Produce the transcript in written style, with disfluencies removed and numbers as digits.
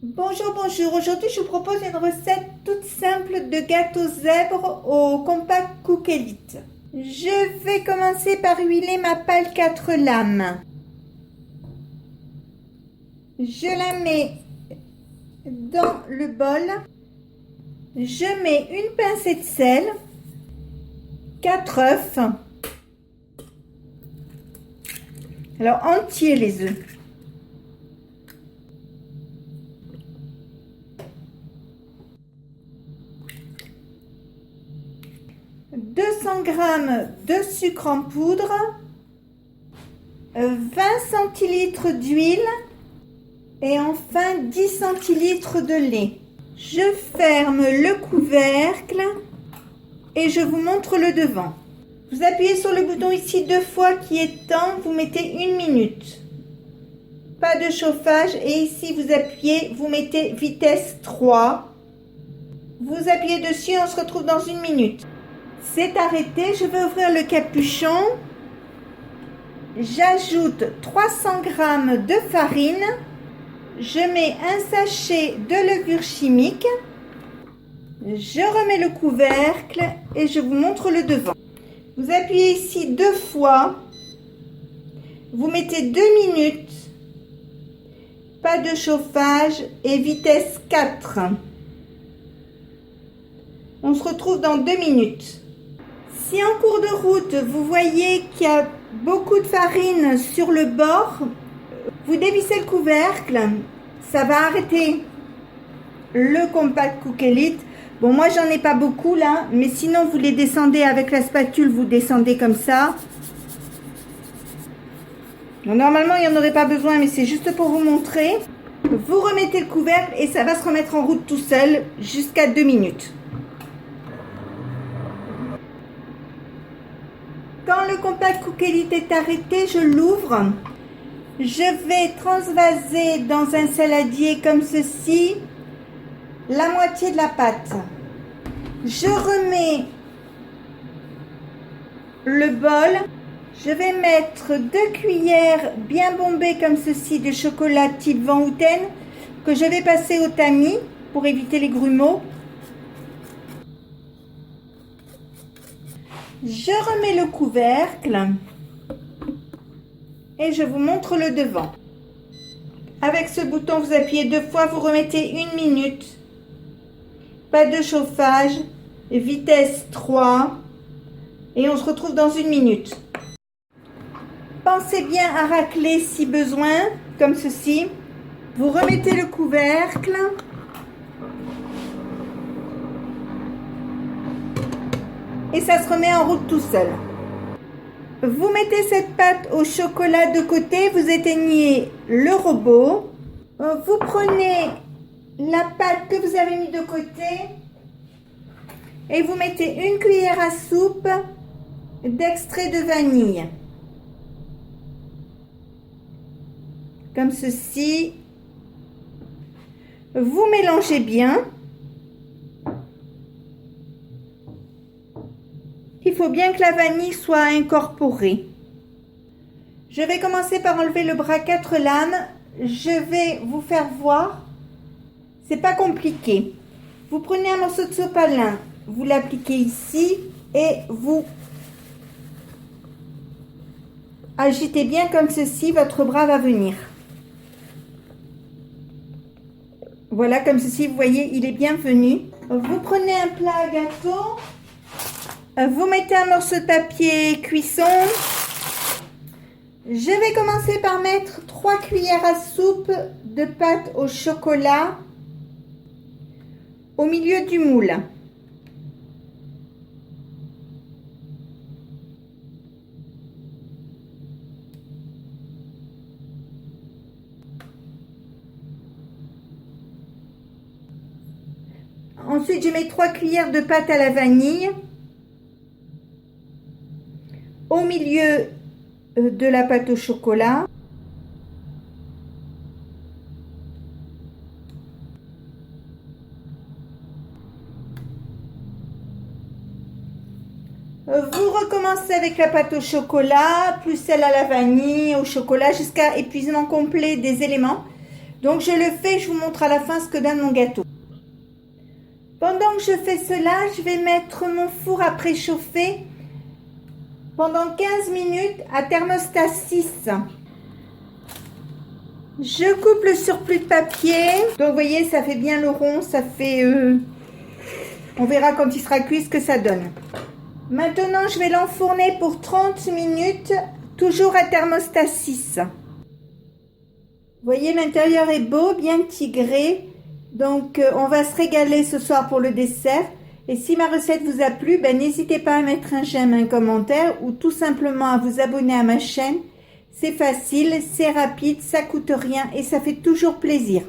Bonjour, bonjour. Aujourd'hui, je vous propose une recette toute simple de gâteau zèbre au compact Cook Elite. Je vais commencer par huiler ma pâle 4 lames. Je la mets dans le bol. Je mets une pincée de sel, 4 œufs. Alors, entiers les œufs. « 200 g de sucre en poudre, 20 centilitres d'huile et enfin 10 centilitres de lait. Je ferme le couvercle et je vous montre le devant. Vous appuyez sur le bouton ici 2 fois qui est temps, vous mettez 1 minute. Pas de chauffage et ici vous appuyez, vous mettez vitesse 3. Vous appuyez dessus, on se retrouve dans 1 minute. C'est arrêté, je vais ouvrir le capuchon. J'ajoute 300 g de farine. Je mets un sachet de levure chimique. Je remets le couvercle et je vous montre le devant. Vous appuyez ici 2 fois. Vous mettez 2 minutes. Pas de chauffage et vitesse 4. On se retrouve dans 2 minutes. Si en cours de route, vous voyez qu'il y a beaucoup de farine sur le bord, vous dévissez le couvercle, ça va arrêter le compact Cook Elite. Bon, moi, j'en ai pas beaucoup là, mais sinon, vous les descendez avec la spatule, vous descendez comme ça. Bon, normalement, il n'y en aurait pas besoin, mais c'est juste pour vous montrer. Vous remettez le couvercle et ça va se remettre en route tout seul jusqu'à 2 minutes. Quand le compact Cook Elite est arrêté, je l'ouvre. Je vais transvaser dans un saladier comme ceci la moitié de la pâte. Je remets le bol. Je vais mettre 2 cuillères bien bombées comme ceci de chocolat type Van Houten que je vais passer au tamis pour éviter les grumeaux. Je remets le couvercle et je vous montre le devant. Avec ce bouton, vous appuyez 2 fois, vous remettez 1 minute. Pas de chauffage, vitesse 3 et on se retrouve dans 1 minute. Pensez bien à racler si besoin, comme ceci. Vous remettez le couvercle. Et ça se remet en route tout seul. Vous mettez cette pâte au chocolat de côté, vous éteignez le robot. Vous prenez la pâte que vous avez mis de côté et vous mettez 1 cuillère à soupe d'extrait de vanille. Comme ceci. Vous mélangez bien. Il faut bien que la vanille soit incorporée. Je vais commencer par enlever le bras 4 lames. Je vais vous faire voir. C'est pas compliqué. Vous prenez un morceau de sopalin, vous l'appliquez ici et vous agitez bien comme ceci, votre bras va venir. Voilà, comme ceci, vous voyez, il est bien venu. Vous prenez un plat à gâteau. Vous mettez un morceau de papier cuisson. Je vais commencer par mettre 3 cuillères à soupe de pâte au chocolat au milieu du moule. Ensuite, je mets 3 cuillères de pâte à la vanille au milieu de la pâte au chocolat. Vous recommencez avec la pâte au chocolat, plus celle à la vanille, au chocolat, jusqu'à épuisement complet des éléments. Donc je le fais, je vous montre à la fin ce que donne mon gâteau. Pendant que je fais cela, je vais mettre mon four à préchauffer pendant 15 minutes à thermostat 6. Je coupe le surplus de papier. Donc vous voyez, ça fait bien le rond, ça fait... On verra quand il sera cuit ce que ça donne. Maintenant, je vais l'enfourner pour 30 minutes, toujours à thermostat 6. Vous voyez, l'intérieur est beau, bien tigré. Donc, on va se régaler ce soir pour le dessert. Et si ma recette vous a plu, n'hésitez pas à mettre un j'aime, un commentaire ou tout simplement à vous abonner à ma chaîne. C'est facile, c'est rapide, ça coûte rien et ça fait toujours plaisir.